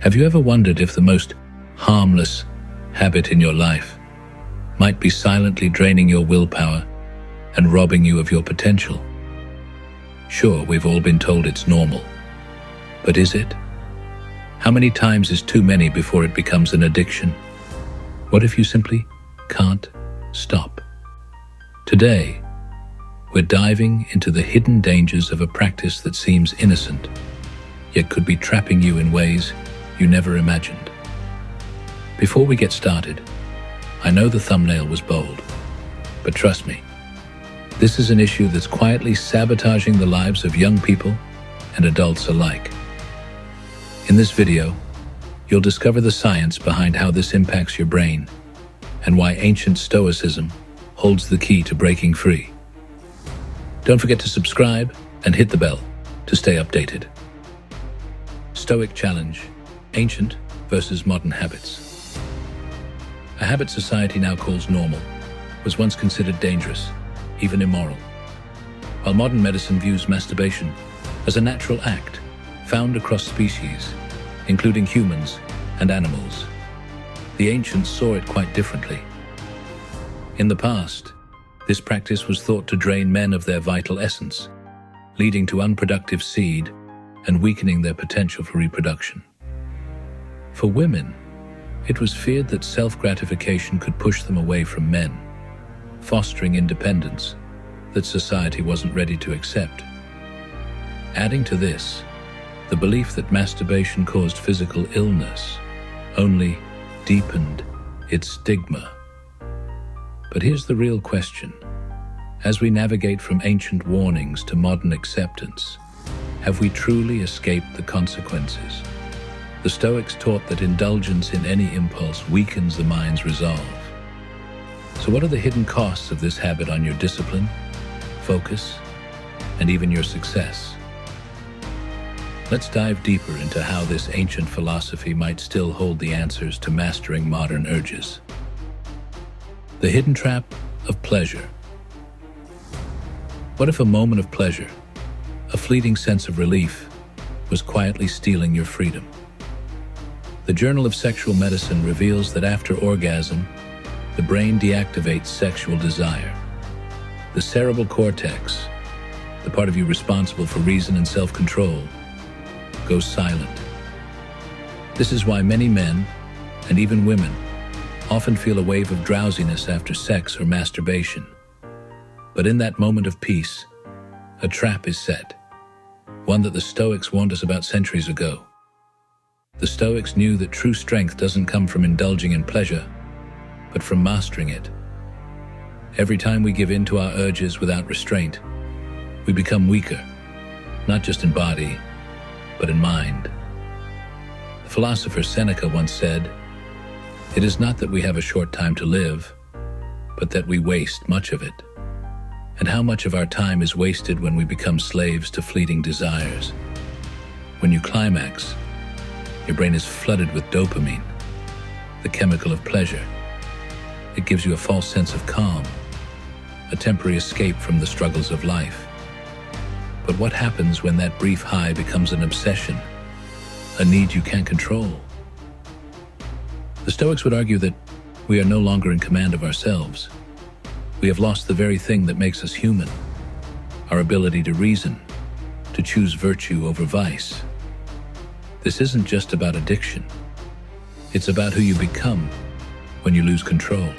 Have you ever wondered if the most harmless habit in your life might be silently draining your willpower and robbing you of your potential? Sure, we've all been told it's normal, but is it? How many times is too many before it becomes an addiction? What if you simply can't stop? Today, we're diving into the hidden dangers of a practice that seems innocent, yet could be trapping you in ways you never imagined. Before we get started, I know the thumbnail was bold, but trust me, this is an issue that's quietly sabotaging the lives of young people and adults alike. In this video, you'll discover the science behind how this impacts your brain and why ancient Stoicism holds the key to breaking free. Don't forget to subscribe and hit the bell to stay updated. Stoic challenge: ancient versus modern habits. A habit society now calls normal was once considered dangerous, even immoral. While modern medicine views masturbation as a natural act found across species, including humans and animals, the ancients saw it quite differently. In the past, this practice was thought to drain men of their vital essence, leading to unproductive seed and weakening their potential for reproduction. For women, it was feared that self-gratification could push them away from men, fostering independence that society wasn't ready to accept. Adding to this, the belief that masturbation caused physical illness only deepened its stigma. But here's the real question. As we navigate from ancient warnings to modern acceptance, have we truly escaped the consequences? The Stoics taught that indulgence in any impulse weakens the mind's resolve. So what are the hidden costs of this habit on your discipline, focus, and even your success? Let's dive deeper into how this ancient philosophy might still hold the answers to mastering modern urges. The hidden trap of pleasure. What if a moment of pleasure, a fleeting sense of relief, was quietly stealing your freedom? The Journal of Sexual Medicine reveals that after orgasm, the brain deactivates sexual desire. The cerebral cortex, the part of you responsible for reason and self-control, goes silent. This is why many men, and even women, often feel a wave of drowsiness after sex or masturbation. But in that moment of peace, a trap is set, one that the Stoics warned us about centuries ago. The Stoics knew that true strength doesn't come from indulging in pleasure, but from mastering it. Every time we give in to our urges without restraint, we become weaker, not just in body, but in mind. The philosopher Seneca once said, "It is not that we have a short time to live, but that we waste much of it." And how much of our time is wasted when we become slaves to fleeting desires? When you climax, your brain is flooded with dopamine, the chemical of pleasure. It gives you a false sense of calm, a temporary escape from the struggles of life. But what happens when that brief high becomes an obsession, a need you can't control? The Stoics would argue that we are no longer in command of ourselves. We have lost the very thing that makes us human, our ability to reason, to choose virtue over vice. This isn't just about addiction. It's about who you become when you lose control.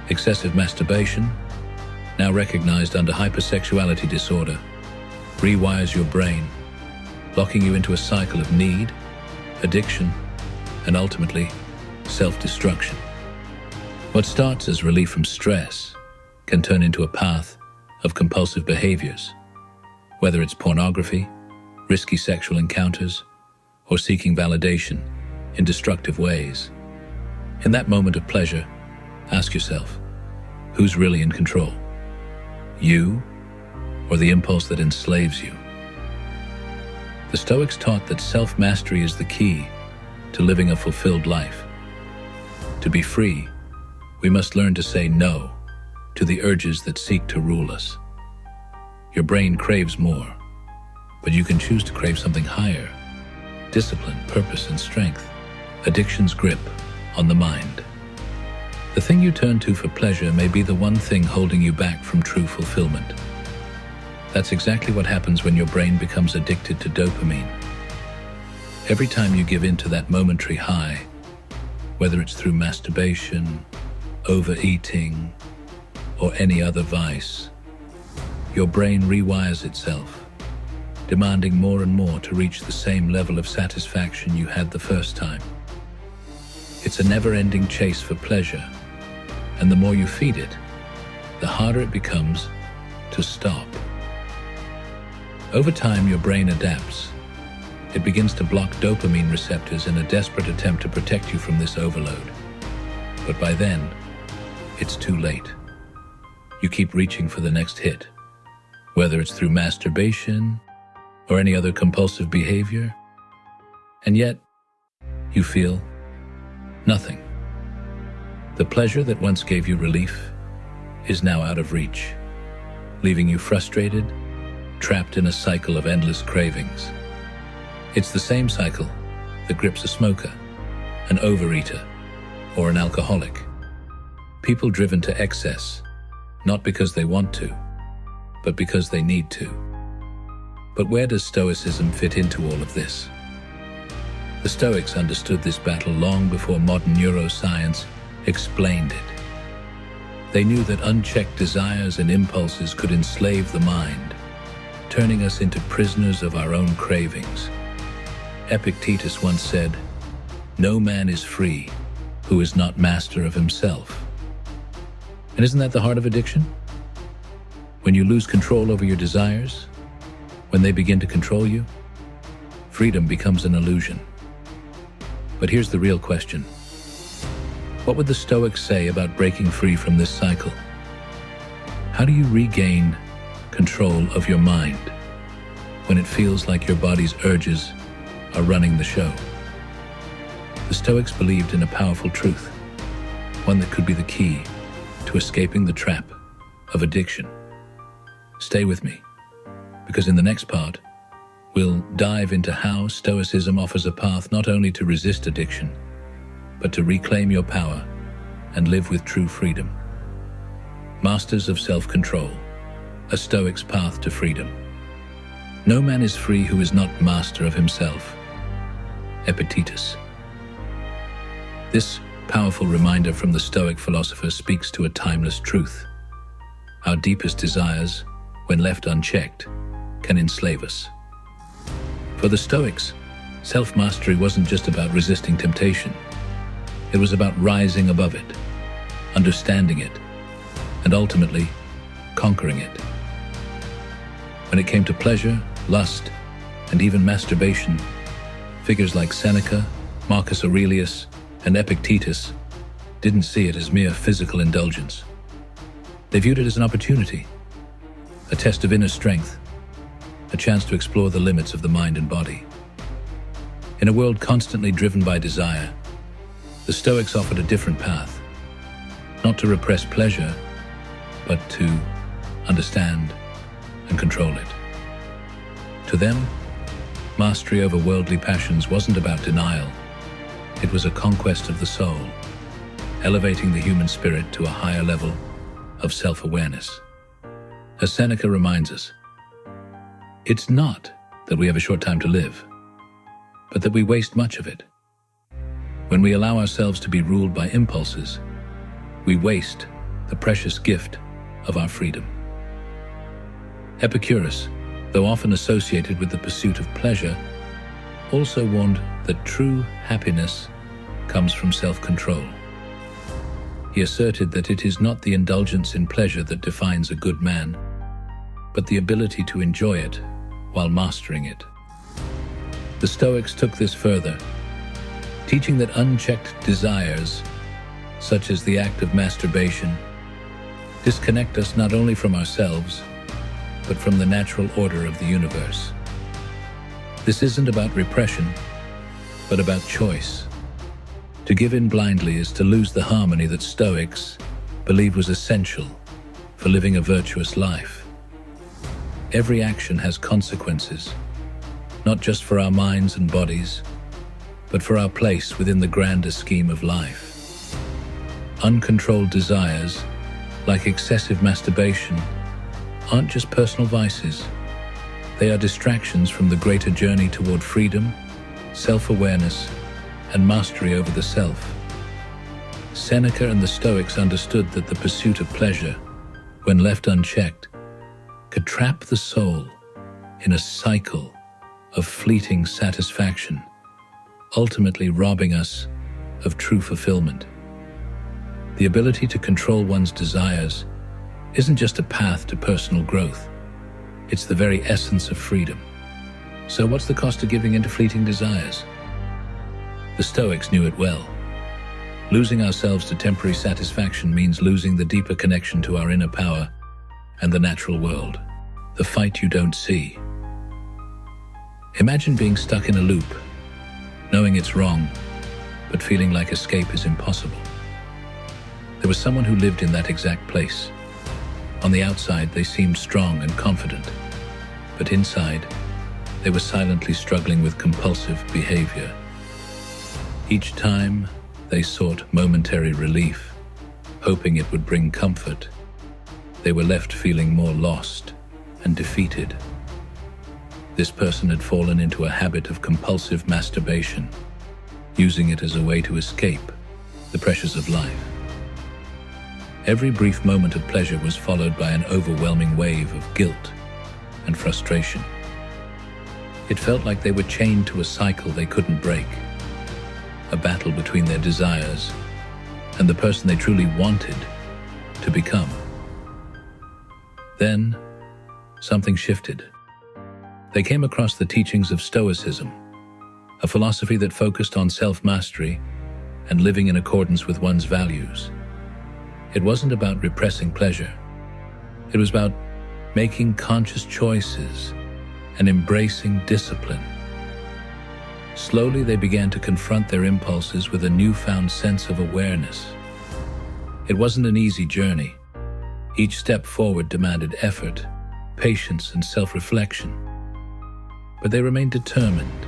Excessive masturbation, now recognized under hypersexuality disorder, rewires your brain, locking you into a cycle of need, addiction, and ultimately, self-destruction. What starts as relief from stress can turn into a path of compulsive behaviors, whether it's pornography, risky sexual encounters, or seeking validation in destructive ways. In that moment of pleasure, ask yourself, who's really in control? You or the impulse that enslaves you? The Stoics taught that self-mastery is the key to living a fulfilled life. To be free, we must learn to say no to the urges that seek to rule us. Your brain craves more, but you can choose to crave something higher. discipline, purpose, and strength. Addiction's grip on the mind. The thing you turn to for pleasure may be the one thing holding you back from true fulfillment. That's exactly what happens when your brain becomes addicted to dopamine. Every time you give in to that momentary high, whether it's through masturbation, overeating, or any other vice, your brain rewires itself, demanding more and more to reach the same level of satisfaction you had the first time. It's a never-ending chase for pleasure, and the more you feed it, the harder it becomes to stop. Over time, your brain adapts. It begins to block dopamine receptors in a desperate attempt to protect you from this overload. But by then, it's too late. You keep reaching for the next hit, whether it's through masturbation or any other compulsive behavior, and yet you feel nothing. The pleasure that once gave you relief is now out of reach, leaving you frustrated, trapped in a cycle of endless cravings. It's the same cycle that grips a smoker, an overeater, or an alcoholic. People driven to excess, not because they want to, but because they need to. But where does Stoicism fit into all of this? The Stoics understood this battle long before modern neuroscience explained it. They knew that unchecked desires and impulses could enslave the mind, turning us into prisoners of our own cravings. Epictetus once said, "No man is free who is not master of himself." And isn't that the heart of addiction? When you lose control over your desires, when they begin to control you, freedom becomes an illusion. But here's the real question. What would the Stoics say about breaking free from this cycle? How do you regain control of your mind when it feels like your body's urges are running the show? The Stoics believed in a powerful truth, one that could be the key to escaping the trap of addiction. Stay with me, because in the next part, we'll dive into how Stoicism offers a path not only to resist addiction, but to reclaim your power and live with true freedom. Masters of self-control, a Stoic's path to freedom. No man is free who is not master of himself. Epictetus. This powerful reminder from the Stoic philosopher speaks to a timeless truth. Our deepest desires, when left unchecked, can enslave us. For the Stoics, self-mastery wasn't just about resisting temptation. It was about rising above it, understanding it, and ultimately conquering it. When it came to pleasure, lust, and even masturbation, figures like Seneca, Marcus Aurelius, and Epictetus didn't see it as mere physical indulgence. They viewed it as an opportunity, a test of inner strength, a chance to explore the limits of the mind and body. In a world constantly driven by desire, the Stoics offered a different path, not to repress pleasure, but to understand and control it. To them, mastery over worldly passions wasn't about denial. It was a conquest of the soul, elevating the human spirit to a higher level of self-awareness. As Seneca reminds us, it's not that we have a short time to live, but that we waste much of it. When we allow ourselves to be ruled by impulses, we waste the precious gift of our freedom. Epicurus, though often associated with the pursuit of pleasure, also warned that true happiness comes from self-control. He asserted that it is not the indulgence in pleasure that defines a good man, but the ability to enjoy it while mastering it. The Stoics took this further, teaching that unchecked desires, such as the act of masturbation, disconnect us not only from ourselves, but from the natural order of the universe. This isn't about repression, but about choice. To give in blindly is to lose the harmony that Stoics believed was essential for living a virtuous life. Every action has consequences, not just for our minds and bodies, but for our place within the grander scheme of life. Uncontrolled desires, like excessive masturbation, aren't just personal vices. They are distractions from the greater journey toward freedom, self-awareness, and mastery over the self. Seneca and the Stoics understood that the pursuit of pleasure, when left unchecked, could trap the soul in a cycle of fleeting satisfaction, ultimately robbing us of true fulfillment. The ability to control one's desires isn't just a path to personal growth. It's the very essence of freedom. So what's the cost of giving in to fleeting desires? The Stoics knew it well. Losing ourselves to temporary satisfaction means losing the deeper connection to our inner power and the natural world, the fight you don't see. Imagine being stuck in a loop, knowing it's wrong, but feeling like escape is impossible. There was someone who lived in that exact place. On the outside, they seemed strong and confident, but inside, they were silently struggling with compulsive behavior. Each time, they sought momentary relief, hoping it would bring comfort. They were left feeling more lost and defeated. This person had fallen into a habit of compulsive masturbation, using it as a way to escape the pressures of life. Every brief moment of pleasure was followed by an overwhelming wave of guilt and frustration. It felt like they were chained to a cycle they couldn't break, a battle between their desires and the person they truly wanted to become. Then, something shifted. They came across the teachings of Stoicism, a philosophy that focused on self-mastery and living in accordance with one's values. It wasn't about repressing pleasure. It was about making conscious choices and embracing discipline. Slowly, they began to confront their impulses with a newfound sense of awareness. It wasn't an easy journey. Each step forward demanded effort, patience, and self-reflection. But they remained determined.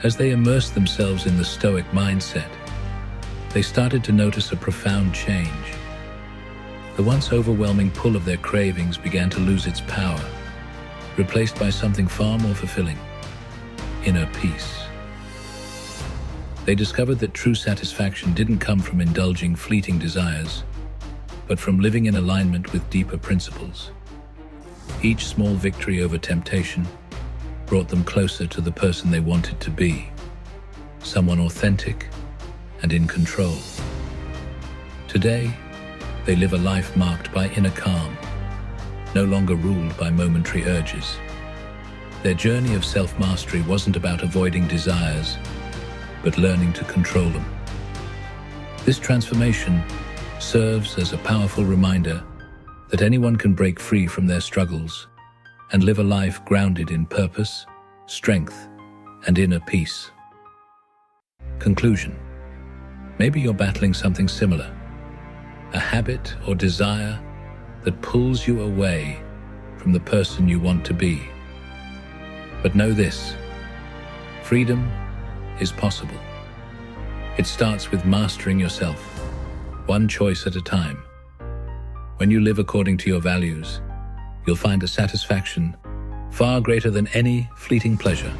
As they immersed themselves in the Stoic mindset, they started to notice a profound change. The once overwhelming pull of their cravings began to lose its power, replaced by something far more fulfilling: inner peace. They discovered that true satisfaction didn't come from indulging fleeting desires, but from living in alignment with deeper principles. Each small victory over temptation brought them closer to the person they wanted to be, someone authentic and in control. Today, they live a life marked by inner calm, no longer ruled by momentary urges. Their journey of self-mastery wasn't about avoiding desires, but learning to control them. This transformation serves as a powerful reminder that anyone can break free from their struggles and live a life grounded in purpose, strength, and inner peace. Conclusion: maybe you're battling something similar, a habit or desire that pulls you away from the person you want to be. But know this: freedom is possible. It starts with mastering yourself, one choice at a time. When you live according to your values, you'll find a satisfaction far greater than any fleeting pleasure.